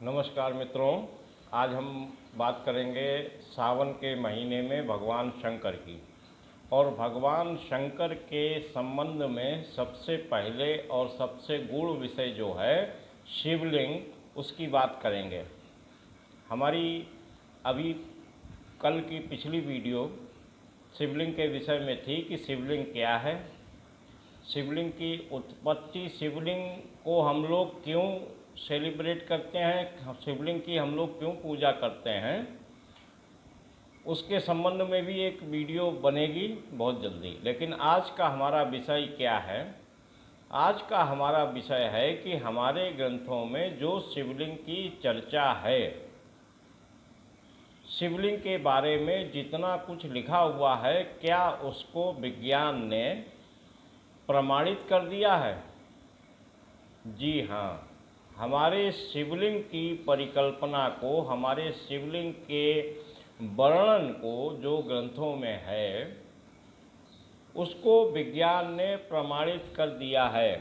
नमस्कार मित्रों, आज हम बात करेंगे सावन के महीने में भगवान शंकर की। और भगवान शंकर के संबंध में सबसे पहले और सबसे गूढ़ विषय जो है शिवलिंग, उसकी बात करेंगे। हमारी अभी कल की पिछली वीडियो शिवलिंग के विषय में थी कि शिवलिंग क्या है, शिवलिंग की उत्पत्ति, शिवलिंग को हम लोग क्यों सेलिब्रेट करते हैं, शिवलिंग की हम लोग क्यों पूजा करते हैं, उसके संबंध में भी एक वीडियो बनेगी बहुत जल्दी। लेकिन आज का हमारा विषय क्या है? आज का हमारा विषय है कि हमारे ग्रंथों में जो शिवलिंग की चर्चा है, शिवलिंग के बारे में जितना कुछ लिखा हुआ है, क्या उसको विज्ञान ने प्रमाणित कर दिया है? जी हाँ, हमारे शिवलिंग की परिकल्पना को, हमारे शिवलिंग के वर्णन को जो ग्रंथों में है, उसको विज्ञान ने प्रमाणित कर दिया है।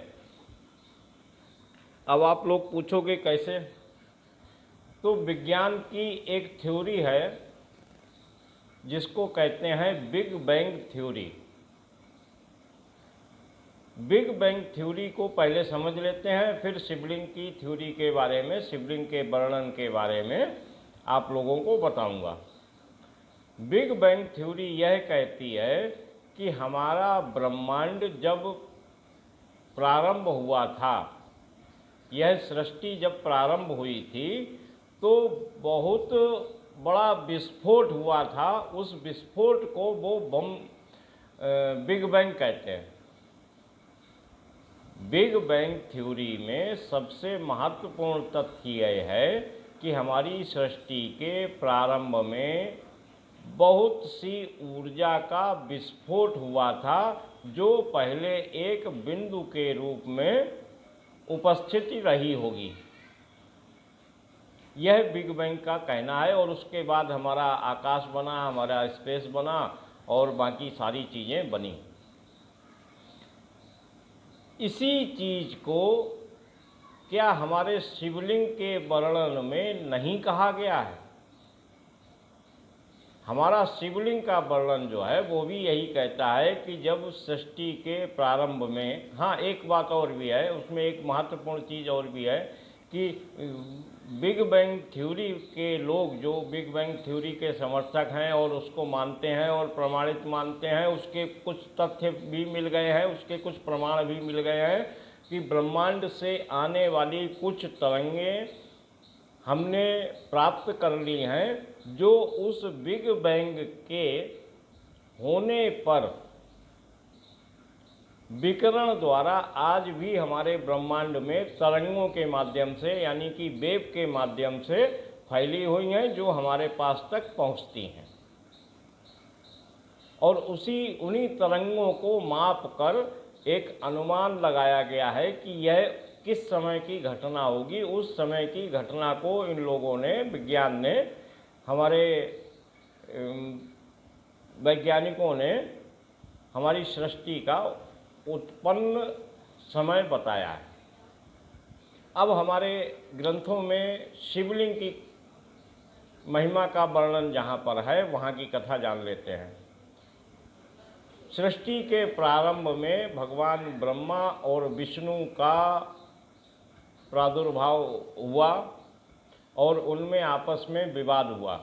अब आप लोग पूछोगे कैसे? तो विज्ञान की एक थ्योरी है जिसको कहते हैं big bang theory. Big bang theory को पहले समझ लेते हैं, फिर शिवलिंग की थ्योरी के बारे में, शिवलिंग के वर्णन के बारे में आप लोगों को बताऊंगा। बिग बैंग थ्योरी यह कहती है कि हमारा ब्रह्मांड जब प्रारंभ हुआ था, यह सृष्टि जब प्रारंभ हुई थी, तो बहुत बड़ा विस्फोट हुआ था। उस विस्फोट को वो बिग बैंग कहते हैं। बिग बैंग थ्योरी में सबसे महत्वपूर्ण तथ्य यह है कि हमारी सृष्टि के प्रारंभ में बहुत सी ऊर्जा का विस्फोट हुआ था, जो पहले एक बिंदु के रूप में उपस्थित रही होगी। यह बिग बैंग का कहना है। और उसके बाद हमारा आकाश बना, हमारा स्पेस बना और बाकी सारी चीज़ें बनी। इसी चीज को क्या हमारे शिवलिंग के वर्णन में नहीं कहा गया है? हमारा शिवलिंग का वर्णन जो है वो भी यही कहता है कि जब सृष्टि के प्रारंभ में, हाँ एक बात और भी है, उसमें एक महत्वपूर्ण चीज़ और भी है कि बिग बैंग थ्योरी के लोग, जो बिग बैंग थ्योरी के समर्थक हैं और उसको मानते हैं और प्रमाणित मानते हैं, उसके कुछ तथ्य भी मिल गए हैं, उसके कुछ प्रमाण भी मिल गए हैं कि ब्रह्मांड से आने वाली कुछ तरंगें हमने प्राप्त कर ली हैं, जो उस बिग बैंग के होने पर विकिरण द्वारा आज भी हमारे ब्रह्मांड में तरंगों के माध्यम से, यानी कि वेव के माध्यम से फैली हुई हैं, जो हमारे पास तक पहुंचती हैं। और उन्हीं तरंगों को माप कर एक अनुमान लगाया गया है कि यह किस समय की घटना होगी। उस समय की घटना को इन लोगों ने, विज्ञान ने, हमारे वैज्ञानिकों ने हमारी सृष्टि का उत्पन्न समय बताया है। अब हमारे ग्रंथों में शिवलिंग की महिमा का वर्णन जहाँ पर है, वहाँ की कथा जान लेते हैं। सृष्टि के प्रारंभ में भगवान ब्रह्मा और विष्णु का प्रादुर्भाव हुआ और उनमें आपस में विवाद हुआ।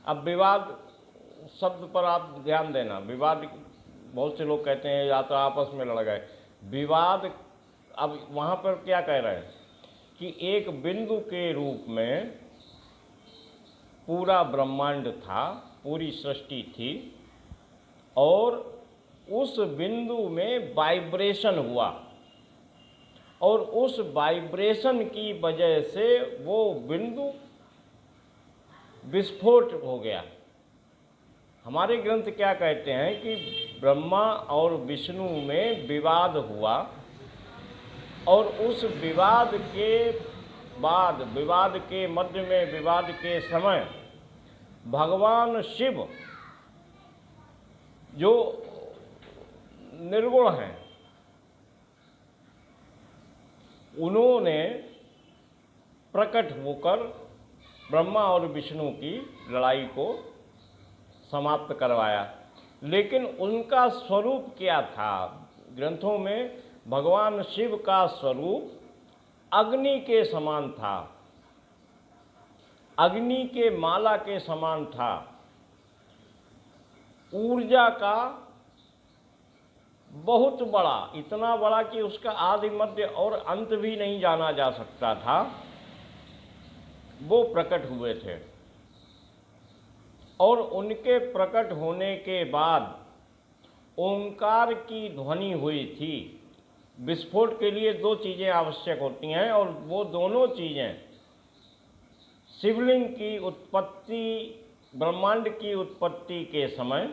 अब विवाद शब्द पर आप ध्यान देना। विवाद, बहुत से लोग कहते हैं या तो आपस में लड़ गए, विवाद। अब वहाँ पर क्या कह रहे हैं कि एक बिंदु के रूप में पूरा ब्रह्मांड था, पूरी सृष्टि थी, और उस बिंदु में वाइब्रेशन हुआ और उस वाइब्रेशन की वजह से वो बिंदु विस्फोट हो गया। हमारे ग्रंथ क्या कहते हैं कि ब्रह्मा और विष्णु में विवाद हुआ और उस विवाद के बाद, विवाद के मध्य में, विवाद के समय भगवान शिव, जो निर्गुण हैं, उन्होंने प्रकट होकर ब्रह्मा और विष्णु की लड़ाई को समाप्त करवाया। लेकिन उनका स्वरूप क्या था? ग्रंथों में भगवान शिव का स्वरूप अग्नि के समान था, अग्नि के माला के समान था, ऊर्जा का बहुत बड़ा, इतना बड़ा कि उसका आदि मध्य और अंत भी नहीं जाना जा सकता था, वो प्रकट हुए थे। और उनके प्रकट होने के बाद ओंकार की ध्वनि हुई थी। विस्फोट के लिए दो चीज़ें आवश्यक होती हैं, और वो दोनों चीज़ें शिवलिंग की उत्पत्ति, ब्रह्मांड की उत्पत्ति के समय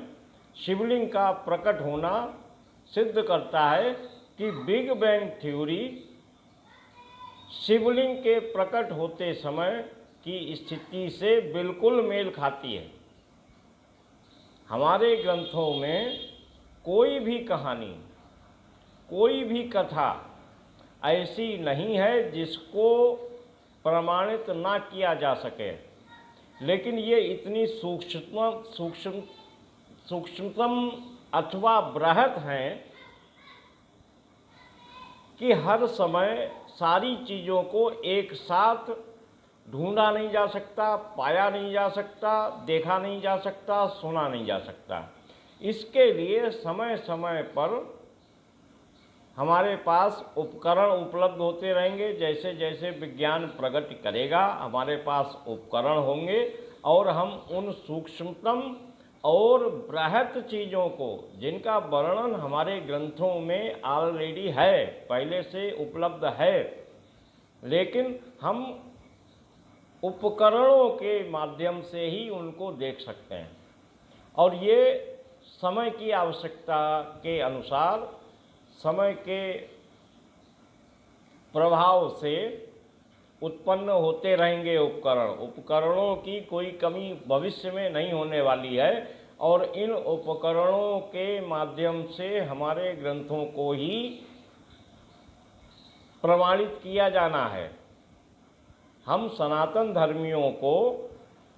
शिवलिंग का प्रकट होना सिद्ध करता है कि बिग बैंग थ्योरी शिवलिंग के प्रकट होते समय की स्थिति से बिल्कुल मेल खाती है। हमारे ग्रंथों में कोई भी कहानी, कोई भी कथा ऐसी नहीं है जिसको प्रमाणित ना किया जा सके, लेकिन ये इतनी सूक्ष्मतम अथवा बृहत हैं कि हर समय सारी चीज़ों को एक साथ ढूंढा नहीं जा सकता, पाया नहीं जा सकता, देखा नहीं जा सकता, सुना नहीं जा सकता। इसके लिए समय समय पर हमारे पास उपकरण उपलब्ध होते रहेंगे। जैसे जैसे विज्ञान प्रगति करेगा, हमारे पास उपकरण होंगे और हम उन सूक्ष्मतम और बृहत चीज़ों को, जिनका वर्णन हमारे ग्रंथों में ऑलरेडी है, पहले से उपलब्ध है, लेकिन हम उपकरणों के माध्यम से ही उनको देख सकते हैं। और ये समय की आवश्यकता के अनुसार, समय के प्रभाव से उत्पन्न होते रहेंगे उपकरण। उपकरणों की कोई कमी भविष्य में नहीं होने वाली है, और इन उपकरणों के माध्यम से हमारे ग्रंथों को ही प्रमाणित किया जाना है। हम सनातन धर्मियों को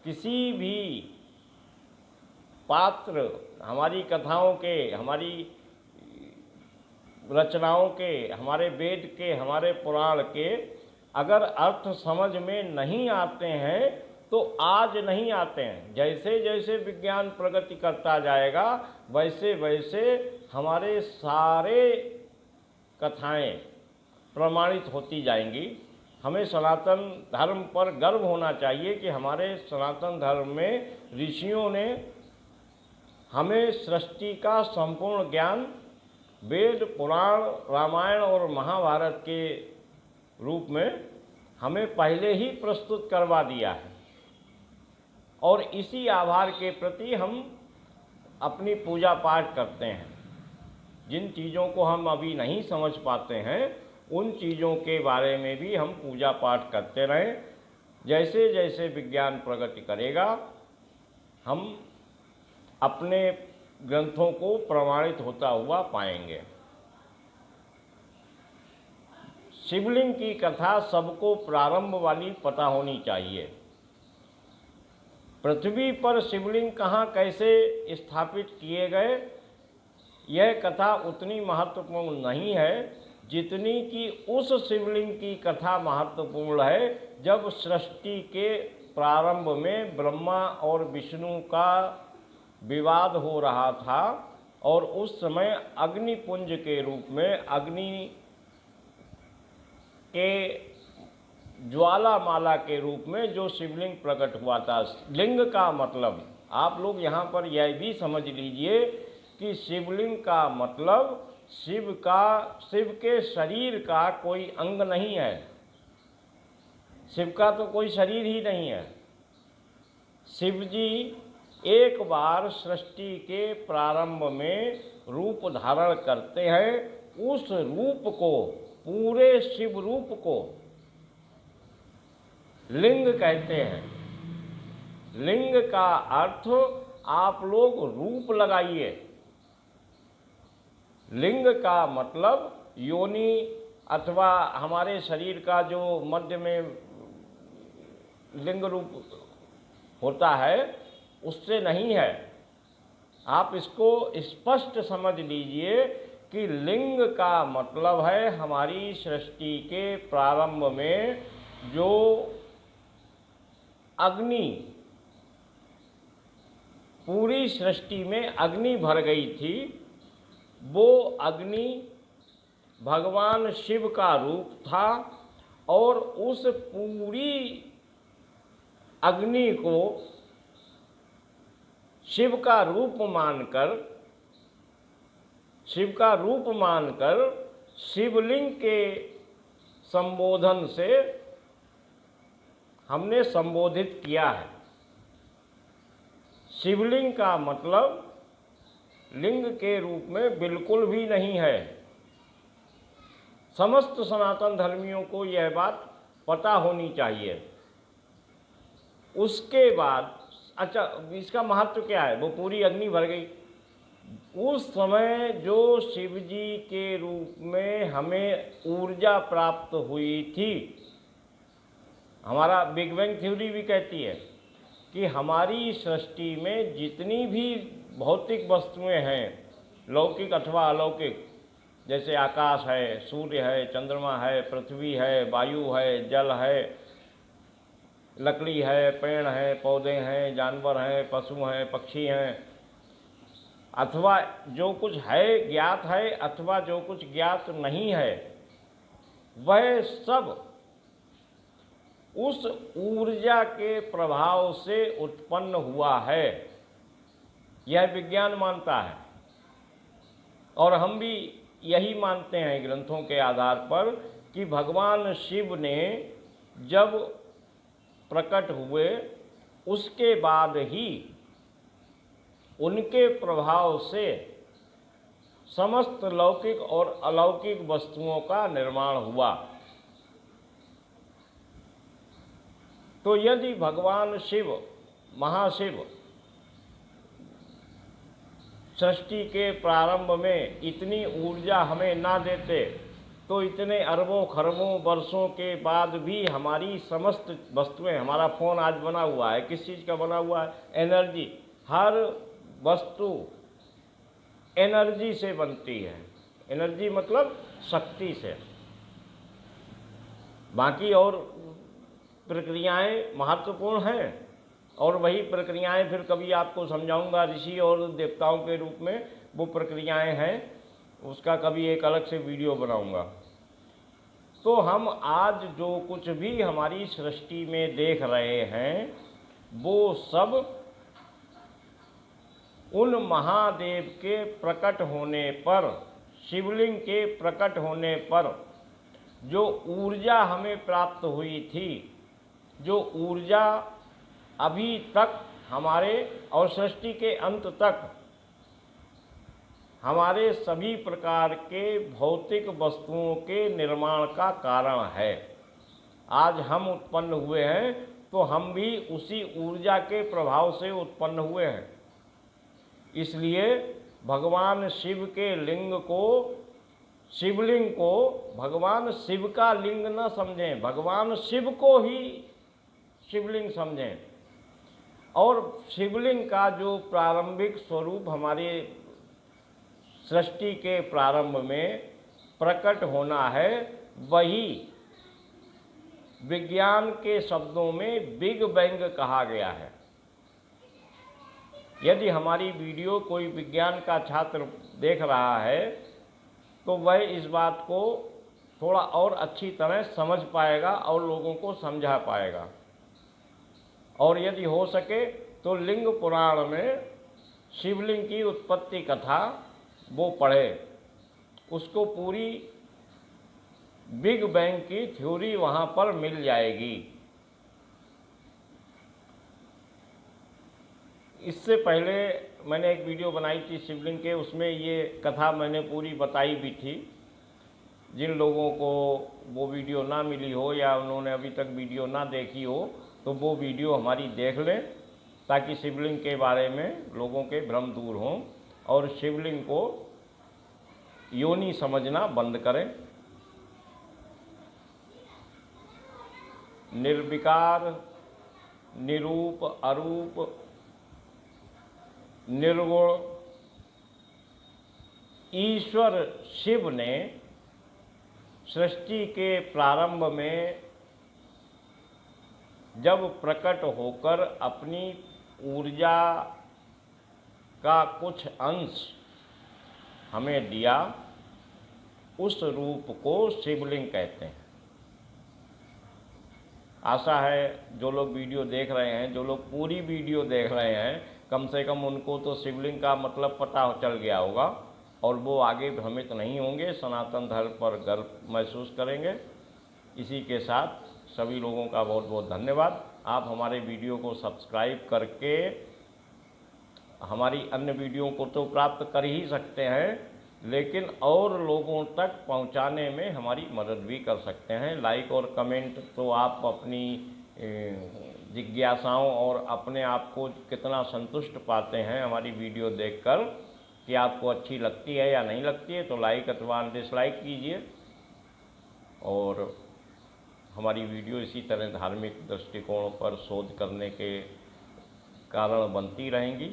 किसी भी पात्र, हमारी कथाओं के, हमारी रचनाओं के, हमारे वेद के, हमारे पुराण के अगर अर्थ समझ में नहीं आते हैं तो आज नहीं आते हैं। जैसे जैसे विज्ञान प्रगति करता जाएगा वैसे वैसे हमारे सारे कथाएं प्रमाणित होती जाएंगी। हमें सनातन धर्म पर गर्व होना चाहिए कि हमारे सनातन धर्म में ऋषियों ने हमें सृष्टि का संपूर्ण ज्ञान वेद, पुराण, रामायण और महाभारत के रूप में हमें पहले ही प्रस्तुत करवा दिया है। और इसी आभार के प्रति हम अपनी पूजा पाठ करते हैं। जिन चीज़ों को हम अभी नहीं समझ पाते हैं उन चीज़ों के बारे में भी हम पूजा पाठ करते रहें। जैसे जैसे विज्ञान प्रगति करेगा हम अपने ग्रंथों को प्रमाणित होता हुआ पाएंगे। शिवलिंग की कथा सबको प्रारंभ वाली पता होनी चाहिए। पृथ्वी पर शिवलिंग कहाँ कैसे स्थापित किए गए, यह कथा उतनी महत्वपूर्ण नहीं है जितनी कि उस शिवलिंग की कथा महत्वपूर्ण है जब सृष्टि के प्रारंभ में ब्रह्मा और विष्णु का विवाद हो रहा था, और उस समय अग्निपुंज के रूप में, अग्नि के ज्वालामाला के रूप में जो शिवलिंग प्रकट हुआ था। लिंग का मतलब, आप लोग यहाँ पर यह भी समझ लीजिए कि शिवलिंग का मतलब शिव के शरीर का कोई अंग नहीं है। शिव का तो कोई शरीर ही नहीं है। शिव जी एक बार सृष्टि के प्रारंभ में रूप धारण करते हैं। उस रूप को, पूरे शिव रूप को लिंग कहते हैं। लिंग का अर्थ आप लोग रूप लगाइए। लिंग का मतलब योनि अथवा हमारे शरीर का जो मध्य में लिंग रूप होता है उससे नहीं है। आप इसको स्पष्ट समझ लीजिए कि लिंग का मतलब है हमारी सृष्टि के प्रारंभ में जो अग्नि, पूरी सृष्टि में अग्नि भर गई थी, वो अग्नि भगवान शिव का रूप था और उस पूरी अग्नि को शिव का रूप मानकर शिवलिंग के संबोधन से हमने संबोधित किया है। शिवलिंग का मतलब लिंग के रूप में बिल्कुल भी नहीं है। समस्त सनातन धर्मियों को यह बात पता होनी चाहिए। उसके बाद अच्छा, इसका महत्व क्या है? वो पूरी अग्नि भर गई। उस समय जो शिव जी के रूप में हमें ऊर्जा प्राप्त हुई थी, हमारा बिग बैंग थ्योरी भी कहती है कि हमारी सृष्टि में जितनी भी भौतिक वस्तुएं हैं, लौकिक अथवा अलौकिक, जैसे आकाश है, सूर्य है, चंद्रमा है, पृथ्वी है, वायु है, जल है, लकड़ी है, पेड़ है, पौधे हैं, जानवर हैं, पशु हैं, पक्षी हैं, अथवा जो कुछ है ज्ञात है अथवा जो कुछ ज्ञात नहीं है, वह सब उस ऊर्जा के प्रभाव से उत्पन्न हुआ है। यह विज्ञान मानता है और हम भी यही मानते हैं ग्रंथों के आधार पर कि भगवान शिव ने जब प्रकट हुए उसके बाद ही उनके प्रभाव से समस्त लौकिक और अलौकिक वस्तुओं का निर्माण हुआ। तो यदि भगवान शिव, महाशिव, सृष्टि के प्रारंभ में इतनी ऊर्जा हमें ना देते तो इतने अरबों खरबों वर्षों के बाद भी हमारी समस्त वस्तुएं, हमारा फ़ोन आज बना हुआ है, किस चीज़ का बना हुआ है? एनर्जी। हर वस्तु एनर्जी से बनती है। एनर्जी मतलब शक्ति से। बाकी और प्रक्रियाएं महत्वपूर्ण हैं और वही प्रक्रियाएं फिर कभी आपको समझाऊंगा। ऋषि और देवताओं के रूप में वो प्रक्रियाएं हैं, उसका कभी एक अलग से वीडियो बनाऊंगा। तो हम आज जो कुछ भी हमारी सृष्टि में देख रहे हैं वो सब उन महादेव के प्रकट होने पर, शिवलिंग के प्रकट होने पर जो ऊर्जा हमें प्राप्त हुई थी, जो ऊर्जा अभी तक हमारे और सृष्टि के अंत तक हमारे सभी प्रकार के भौतिक वस्तुओं के निर्माण का कारण है। आज हम उत्पन्न हुए हैं तो हम भी उसी ऊर्जा के प्रभाव से उत्पन्न हुए हैं। इसलिए भगवान शिव के लिंग को, शिवलिंग को भगवान शिव का लिंग न समझें, भगवान शिव को ही शिवलिंग समझें। और शिवलिंग का जो प्रारंभिक स्वरूप हमारे सृष्टि के प्रारंभ में प्रकट होना है, वही विज्ञान के शब्दों में बिग बैंग कहा गया है। यदि हमारी वीडियो कोई विज्ञान का छात्र देख रहा है तो वह इस बात को थोड़ा और अच्छी तरह समझ पाएगा और लोगों को समझा पाएगा। और यदि हो सके तो लिंग पुराण में शिवलिंग की उत्पत्ति कथा वो पढ़े, उसको पूरी बिग बैंग की थ्योरी वहाँ पर मिल जाएगी। इससे पहले मैंने एक वीडियो बनाई थी शिवलिंग के, उसमें ये कथा मैंने पूरी बताई भी थी। जिन लोगों को वो वीडियो ना मिली हो या उन्होंने अभी तक वीडियो ना देखी हो तो वो वीडियो हमारी देख लें, ताकि शिवलिंग के बारे में लोगों के भ्रम दूर हों और शिवलिंग को योनि समझना बंद करें। निर्विकार निरूप, अरूप, निर्गुण ईश्वर शिव ने सृष्टि के प्रारंभ में जब प्रकट होकर अपनी ऊर्जा का कुछ अंश हमें दिया, उस रूप को शिवलिंग कहते हैं। आशा है जो लोग वीडियो देख रहे हैं, जो लोग पूरी वीडियो देख रहे हैं, कम से कम उनको तो शिवलिंग का मतलब पता चल गया होगा और वो आगे भ्रमित नहीं होंगे, सनातन धर्म पर गर्व महसूस करेंगे। इसी के साथ सभी लोगों का बहुत बहुत धन्यवाद। आप हमारे वीडियो को सब्सक्राइब करके हमारी अन्य वीडियो को तो प्राप्त कर ही सकते हैं, लेकिन और लोगों तक पहुंचाने में हमारी मदद भी कर सकते हैं। लाइक और कमेंट तो आप अपनी जिज्ञासाओं और अपने आप को कितना संतुष्ट पाते हैं हमारी वीडियो देखकर, कि आपको अच्छी लगती है या नहीं लगती है, तो लाइक अथवा डिसलाइक कीजिए। और हमारी वीडियो इसी तरह धार्मिक दृष्टिकोण पर शोध करने के कारण बनती रहेंगी।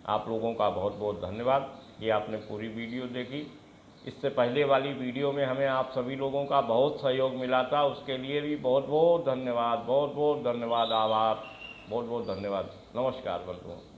आप लोगों का बहुत बहुत धन्यवाद कि आपने पूरी वीडियो देखी। इससे पहले वाली वीडियो में हमें आप सभी लोगों का बहुत सहयोग मिला था, उसके लिए भी बहुत बहुत धन्यवाद, बहुत बहुत धन्यवाद, आभार, बहुत बहुत धन्यवाद। नमस्कार बंधुओं।